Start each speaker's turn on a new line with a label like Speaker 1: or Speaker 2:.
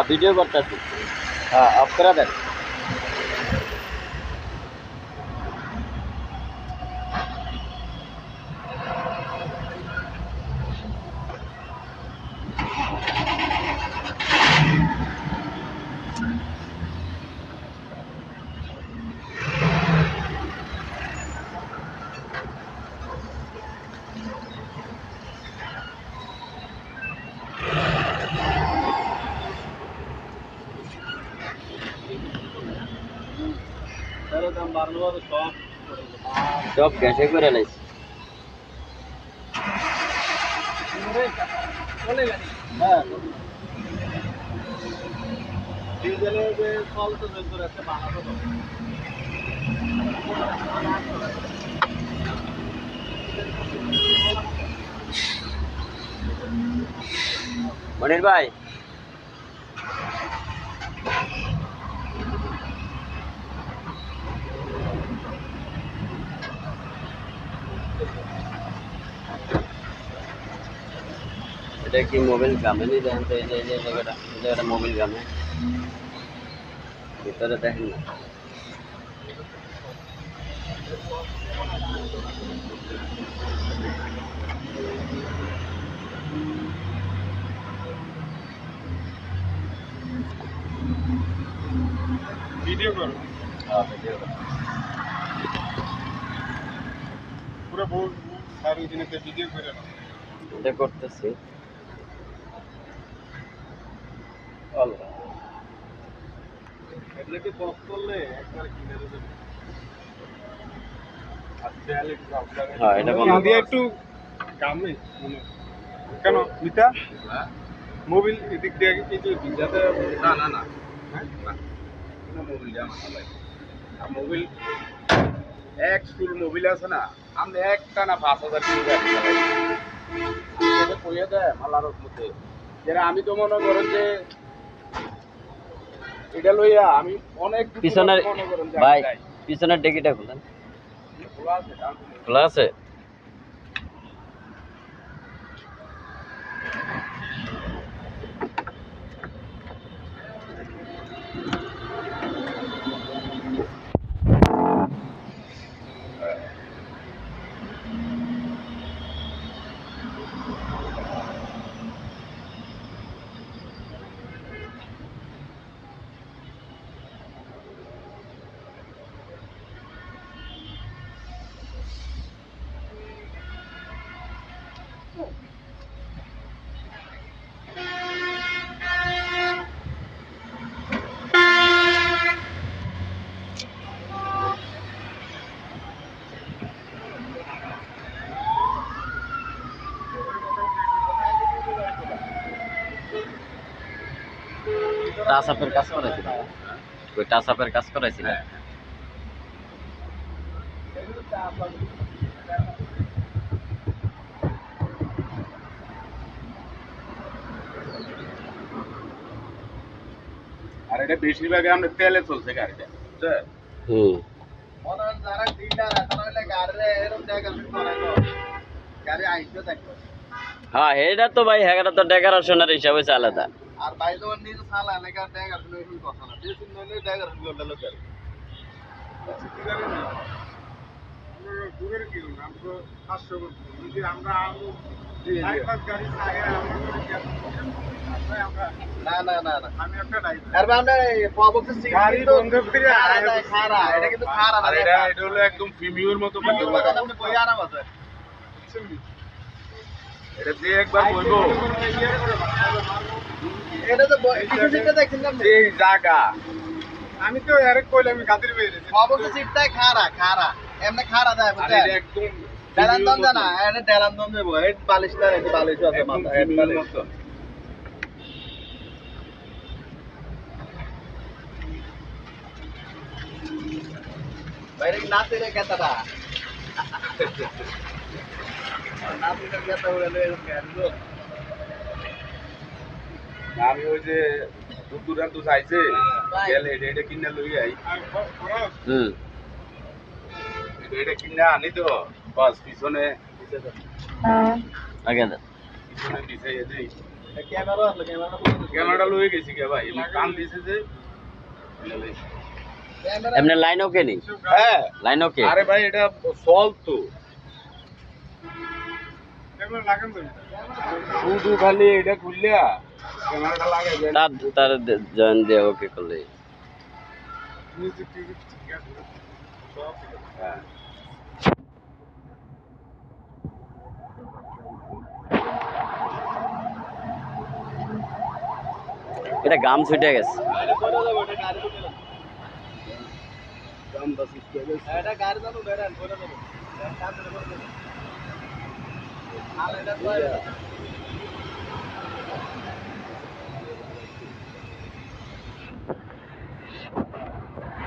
Speaker 1: Video করতেছি। Of করে দেন। সব গ্যাসে করে লাইছি। মনির ভাই, এটা কি মোবাইল গামে নি দেখেন তো? এই যে জায়গাটা মোবাইল গামে, ভিতরে দেখেন না।
Speaker 2: ভিডিও করো,
Speaker 1: ভিডিও
Speaker 2: পুরো বউ সারি দিনে ভিডিও করে নাও।
Speaker 1: এটা করতেছি। আল্লাহ,
Speaker 2: এগুলোকে বস করলে একবার কিনে দেবে।
Speaker 1: হ্যাঁ, এটা বন্ধ
Speaker 2: দিয়ে একটু গামে কেন মিতা মোবিল এদিক দিয়ে কিছু ভিজাতে না না না মোবিল দেওয়া মাথা ভাই মোবিল এক স্কুল মোবিল আছে না, আমরা একটা না 5,000 টাকা গাড়ি চালাই কইয়া দেয় মালার মধ্যে। যেটা আমি তো মনে করেন যে এটা লইয়া আমি অনেক
Speaker 1: পিছনের
Speaker 2: মনে করেন যে
Speaker 1: ভাই, পিছনের ডেকিটা খুলেন।
Speaker 2: খোলা আছে
Speaker 1: খোলা আছে? টাচ আপের কাজ করাইছিল? ওই টাচ আপের কাজ করাইছিল?
Speaker 2: আর এটা বেশিরভাগ আমরা তেলে চলছে গাড়িটা, বুঝছেন?
Speaker 1: হুম।
Speaker 2: যারা ডিলার তারা হইলে গাড়ি এরকম জায়গা করে তো গাড়ি আইতে দেখো।
Speaker 1: হ্যাঁ, এটা তো ভাই হ্যাঁ, তো ডেকোরেশনের হিসাবে আলাদা।
Speaker 2: আর ভাই যখন নিজে চালা এলাকা ড্যাগার হইলে এই কথা না, বেশি নইলে ড্যাগার হইলে লোক গাড়ি সিটি গাড়ি না। আমরা দূরের কি আমরা 500 যদি আমরা আলু লাইফাস গাড়ি চাই আমরা আমরা না না না না আমি একটা ড্রাইভার আর আমরা পাবক্স সিটি গাড়ি বন্ধ করে খারা এটা কিন্তু খারা না, এটা হলো একদম প্রিমিয়ার মতো করতে পারে। আপনি বই আরাম আছে এটা যে একবার বইবো এটা তো কিছু সিটটা দেখছেন না এই জায়গা আমি তো আরেক কইলে আমি গাদির বেরে পাবক্স সিটটাই খারা খারা এমনি খারা দেয় বুঝছেন? এটা একদম ডেলান্দন না, এটা ডেলান্দন দেবো হেড বালিশটা রেখে বালিশ আছে মাথা হেড বালিশ মতো বাইরে নাতে রে কেতাটা নাতে রে কেতা হলো এরকম। আমি ওই যে দূরান্ত চাইছে গেলে এটা কিনে লই আই
Speaker 1: হুম।
Speaker 2: এটা কিনে আনি তো বাস পিছনে
Speaker 1: আগে দেন।
Speaker 2: পিছনে বিছাইয়ে দেই ক্যামেরাটা লয়ে গেছি কে ভাই কান দিছে যে
Speaker 1: এমনি লাইন ওকে নেই,
Speaker 2: হ্যাঁ
Speaker 1: লাইন ওকে।
Speaker 2: আরে ভাই এটা সলভ তো শুধু খালি এটা খুললিয়া ক্যামেরাটা লাগাই দেন
Speaker 1: তার তার জয়েন দিয়ে ওকে করলে।
Speaker 2: মিউজিক টিউজিক ঠিক আছে সব ঠিক আছে হ্যাঁ
Speaker 1: এটা গাম ছুটে গেছে।
Speaker 2: দাম বাস কি আছে
Speaker 3: এটা গাড়ি চালু বেরান করে দেবো কাম করে দেবো। আর এটা তো